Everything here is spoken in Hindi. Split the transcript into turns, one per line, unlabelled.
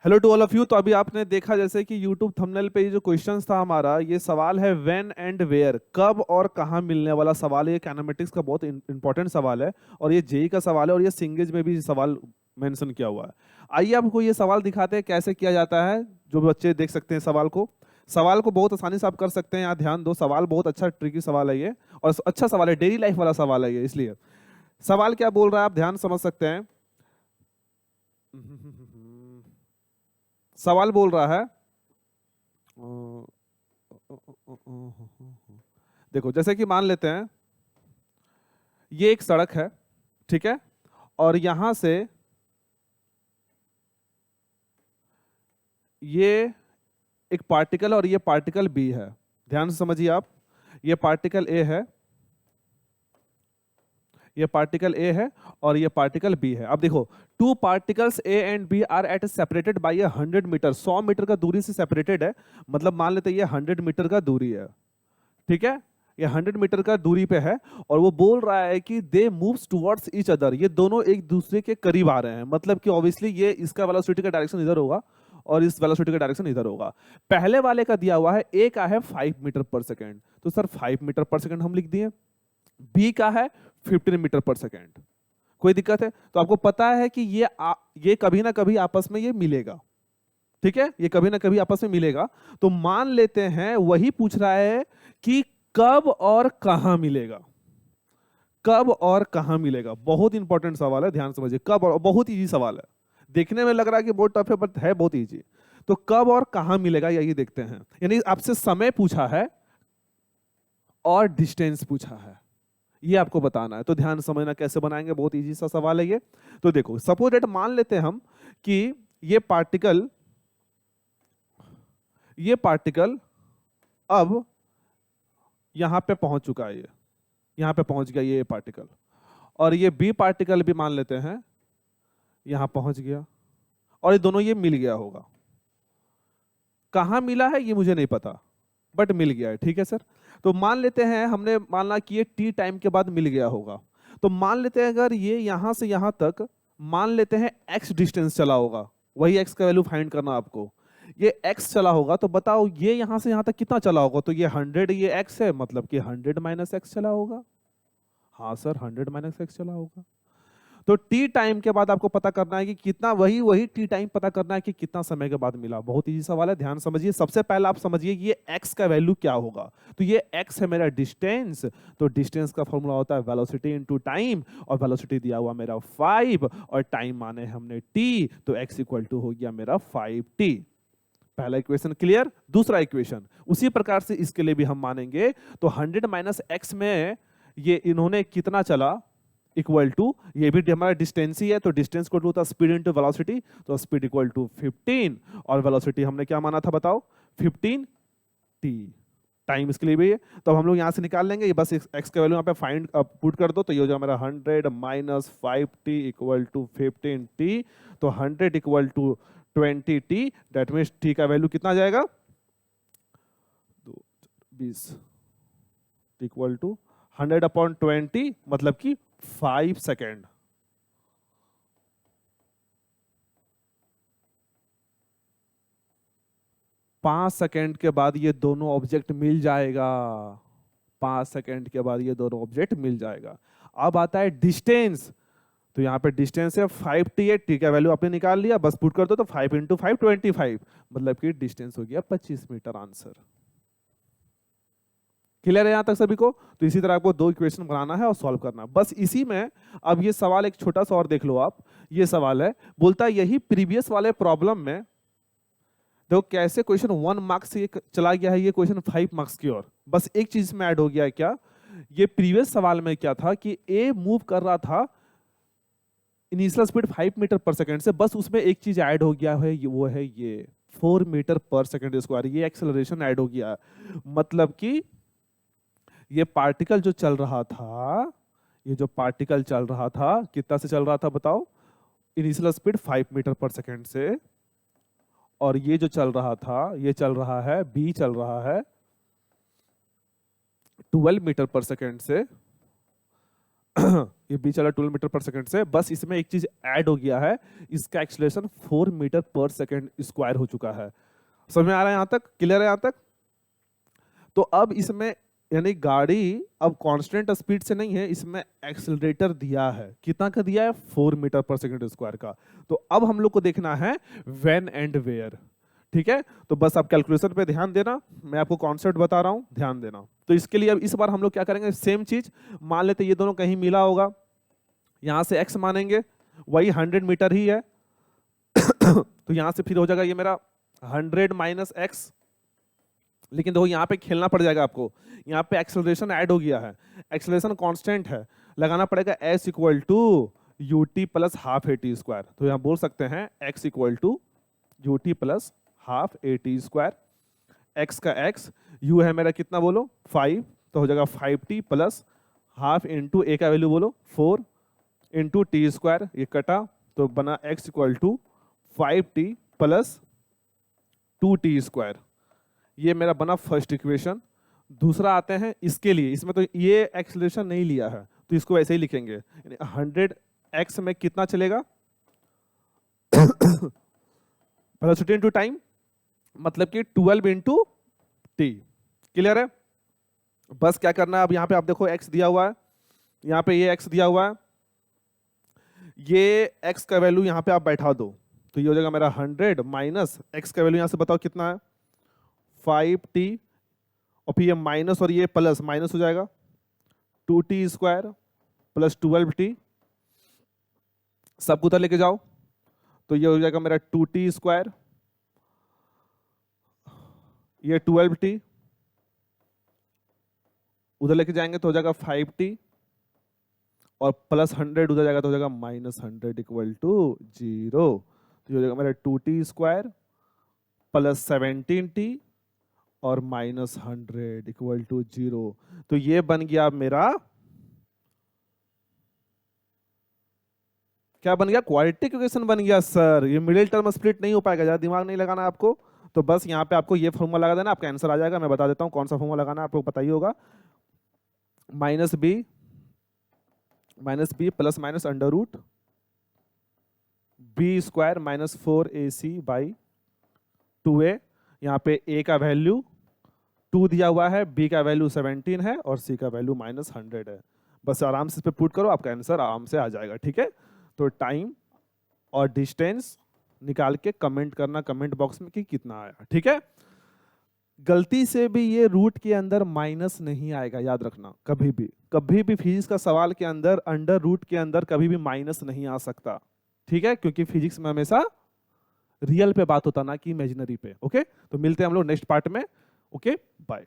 Hello to all of you. तो अभी आपने देखा जैसे कि यूट्यूब थंबनेल पे ये जो क्वेश्चंस था हमारा, ये सवाल है व्हेन एंड वेयर, कब और कहाँ मिलने वाला सवाल है। ये कैनामेटिक्स का बहुत इंपॉर्टेंट सवाल है और ये जेई का सवाल है और ये सिंगेज में भी सवाल मेंशन किया हुआ है। आइए आपको ये सवाल दिखाते हैं कैसे किया जाता है, जो बच्चे देख सकते हैं सवाल को बहुत आसानी से आप कर सकते हैं। यहाँ ध्यान दो, सवाल बहुत अच्छा ट्रिकी सवाल है ये और अच्छा सवाल है, डेली लाइफ वाला सवाल है ये। इसलिए सवाल क्या बोल रहा है आप ध्यान समझ सकते हैं। सवाल बोल रहा है, देखो जैसे कि मान लेते हैं ये एक सड़क है, ठीक है, और यहां से ये एक पार्टिकल और ये पार्टिकल बी है। ध्यान से समझिए आप, ये पार्टिकल ए है, ये पार्टिकल ए है और ये पार्टिकल बी है। अब देखो, two particles A and B are at separated by 100 meter, 100 meter का दूरी से सेपरेटेड है। मतलब मान लेते हैं ये 100 मीटर का दूरी है, ठीक है, ये 100 मीटर का दूरी पे है और वो बोल रहा है कि दे मूव्स टुवर्ड्स ईच अदर, ये दोनों एक दूसरे के करीब आ रहे हैं। मतलब कि ऑब्वियसली ये इसका वेलोसिटी का डायरेक्शन इधर होगा और इस वेलोसिटी का डायरेक्शन इधर होगा। पहले वाले का दिया हुआ है, ए का है 5 मीटर पर सेकेंड, तो सर 5 मीटर पर सेकेंड हम लिख दिए। बी का है 15 मीटर पर सेकेंड। कोई दिक्कत है? तो आपको पता है कि ये कभी ना कभी आपस में ये मिलेगा, ठीक है, ये कभी ना कभी आपस में मिलेगा। तो मान लेते हैं वही पूछ रहा है कि कब और कहां मिलेगा, कब और कहां मिलेगा। बहुत इंपॉर्टेंट सवाल है, ध्यान समझिए। कब, और बहुत इजी सवाल है, देखने में लग रहा है कि बहुत टफ है बट है बहुत इजी। तो कब और कहां मिलेगा यही देखते हैं। यानी आपसे समय पूछा है और डिस्टेंस पूछा है, ये आपको बताना है। तो ध्यान समझना कैसे बनाएंगे, बहुत इजी सा सवाल है ये। तो देखो सपोज दैट मान लेते हैं हम कि ये पार्टिकल अब यहां पे पहुंच चुका है, ये यहां पे पहुंच गया ये पार्टिकल, और ये बी पार्टिकल भी मान लेते हैं यहां पहुंच गया और ये दोनों ये मिल गया होगा। कहां मिला है ये मुझे नहीं पता बट मिल गया है, ठीक है सर। तो मान लेते हैं, हमने माना कि ये टी टाइम के बाद मिल गया होगा। तो मान लेते हैं अगर ये यहां से यहां तक मान लेते हैं एक्स डिस्टेंस चला होगा, वही एक्स का वैल्यू फाइंड करना आपको। ये एक्स चला होगा तो बताओ ये यहां से यहां तक कितना चला होगा। तो ये 100, ये एक्स है, मतलब कि 100 माइनस एक्स चला होगा। हाँ सर, 100 माइनस एक्स चला होगा। तो टी टाइम के बाद आपको पता करना है कि कितना, वही वही टी टाइम पता करना है कि कितना समय के बाद मिला। बहुत इजी सवाल है, ध्यान समझिए। सबसे पहले आप समझिए कि ये x का वैल्यू क्या होगा। तो ये x है मेरा डिस्टेंस, तो डिस्टेंस का फॉर्मूला होता है वेलोसिटी इनटू टाइम, और वेलोसिटी दिया हुआ मेरा 5 और टाइम माने हमने t, तो x इक्वल टू हो गया मेरा 5t। पहला इक्वेशन क्लियर। दूसरा इक्वेशन उसी प्रकार से इसके लिए भी हम मानेंगे। तो 100 माइनस एक्स में ये इन्होंने कितना चला, इक्वल टू, ये भी हमारा डिस्टेंस ही है, तो डिस्टेंस को होता है स्पीड इनटू वेलोसिटी, तो स्पीड इक्वल टू 15 और वेलोसिटी हमने क्या माना था बताओ, 15 टी। टाइम इसके लिए भी है, तो हम लोग यहां से निकाल लेंगे। ये बस एक्स का वैल्यू यहाँ पे फाइंड पुट कर दो, तो ये हो जाएगा मेरा 100 minus 5t equal to 15t। तो 100 equal to 20t, that means t का वैल्यू कितना आ जाएगा, 20 इक्वल टू 100 अपॉन 20, मतलब कि 5 सेकेंड। पांच सेकेंड के बाद ये दोनों ऑब्जेक्ट मिल जाएगा, 5 सेकेंड के बाद ये दोनों ऑब्जेक्ट मिल जाएगा। अब आता है डिस्टेंस, तो यहाँ पे डिस्टेंस है 5t है, t का वैल्यू आपने निकाल लिया, बस पुट कर दो, तो 5 इंटू 5 25, मतलब कि डिस्टेंस हो गया 25 मीटर। आंसर क्लियर है यहां तक सभी को? तो इसी तरह आपको दो इक्वेशन बनाना है और सॉल्व करना है, बस इसी में। अब ये सवाल एक छोटा सा और देख लो आप। ये सवाल है, बोलता है यही प्रीवियस वाले प्रॉब्लम में देखो कैसे क्वेश्चन 1 मार्क्स से चला गया है ये क्वेश्चन 5 मार्क्स की ओर। बस एक चीज में ऐड हो गया है, क्या, ये प्रीवियस सवाल में क्या था कि ए मूव कर रहा था इनिशियल स्पीड 5 मीटर पर सेकंड से, बस उसमें एक चीज ऐड हो गया है, वो है ये 4 मीटर पर सेकंड स्क्वायर, ये एक्सेलरेशन ऐड हो गया। मतलब कि ये पार्टिकल जो चल रहा था, ये जो पार्टिकल चल रहा था कितना से चल रहा था बताओ, इनिशियल स्पीड 5 मीटर पर सेकंड से, और ये जो चल रहा था ये चल रहा है, बी चल रहा है 12 मीटर पर सेकंड से, ये b चला 12 मीटर पर सेकंड से, बस इसमें एक चीज ऐड हो गया है, इसका एक्सीलरेशन 4 मीटर पर सेकंड स्क्वायर हो चुका है। समझ में आ रहा है? यहां तक क्लियर है? यहां तक तो अब इसमें यानी गाड़ी अब कांस्टेंट स्पीड से नहीं है, इसमें एक्सेलरेटर दिया है, कितना का दिया है? 4 मीटर पर सेकंड स्क्वायर का। तो अब हम लोग को देखना है व्हेन एंड वेयर। ठीक है, तो बस आप कैलकुलेशन पे ध्यान देना, मैं आपको कॉन्सेप्ट बता रहा हूं, ध्यान देना। तो इसके लिए अब इस बार हम लोग क्या करेंगे, सेम चीज मान लेते ये दोनों कहीं मिला होगा, यहां से x मानेंगे, वही 100 मीटर ही है तो यहां से फिर हो जाएगा ये मेरा 100 माइनस एक्स। लेकिन देखो यहाँ पे खेलना पड़ जाएगा आपको, यहाँ पे एक्सेलरेशन ऐड हो गया है, एक्सेलरेशन कांस्टेंट है, लगाना पड़ेगा s equal to u t plus half a t square. तो यहाँ बोल सकते हैं x equal to u t plus half a t square. x का x, u है मेरा कितना बोलो 5, तो हो जाएगा 5t प्लस हाफ इंटू ए का वैल्यू बोलो 4 इंटू टी स्क्वायर, ये कटा तो बना x equal to 5t plus 2t square. ये मेरा बना फर्स्ट इक्वेशन। दूसरा आते हैं इसके लिए, इसमें तो ये एक्सेलरेशन नहीं लिया है तो इसको ऐसे ही लिखेंगे, 100x में कितना चलेगा वेलोसिटी इनटू टाइम, मतलब कि 12 इंटू टी। क्लियर है? बस क्या करना है अब, यहां पे आप देखो x दिया हुआ है, यहां पे ये x दिया हुआ है, ये x का वैल्यू यहां पे आप बैठा दो, तो ये हो जाएगा मेरा 100 माइनस x का वैल्यू यहां से बताओ कितना है 5t, और फिर ये माइनस और ये प्लस, माइनस हो जाएगा 2t स्क्वायर प्लस 12t, सब उधर लेके जाओ तो ये हो जाएगा मेरा 2t स्क्वायर, ये 12t उधर लेके जाएंगे तो हो जाएगा 5t, और प्लस 100 उधर जाएगा तो हो जाएगा माइनस 100 इक्वल टू 0। तो ये हो जाएगा मेरा 2t स्क्वायर प्लस 17t और माइनस 100 इक्वल टू 0। तो ये बन गया मेरा, क्या बन गया? क्वाड्रेटिक इक्वेशन बन गया सर। ये मिडिल टर्म स्प्लिट नहीं हो पाएगा, ज्यादा दिमाग नहीं लगाना आपको। तो बस यहाँ पे आपको ये फॉर्मूला लगा देना, आपका आंसर आ जाएगा। मैं बता देता हूँ कौन सा फॉर्मूला लगाना, आपको पता ही होगा। Minus b plus minus under root b square minus 4ac by 2a। यहाँ पे a का वैल्यू 2 दिया हुआ है, b का वैल्यू 17 है और c का वैल्यू माइनस 100 है। बस आराम से इस पे पुट करो, आपका आंसर आराम से आ जाएगा। ठीक है, तो टाइम और डिस्टेंस निकाल के कमेंट करना कमेंट बॉक्स में कि कितना आया। ठीक है, गलती से भी ये रूट के अंदर माइनस नहीं आएगा, याद रखना। कभी भी फिजिक्स का सवाल के अंदर अंडर रूट के अंदर कभी भी माइनस नहीं आ सकता। ठीक है, क्योंकि फिजिक्स में हमेशा रियल पे बात होता ना कि इमेजिनरी पे। ओके, तो मिलते हैं हम लोग नेक्स्ट पार्ट में। Okay, bye.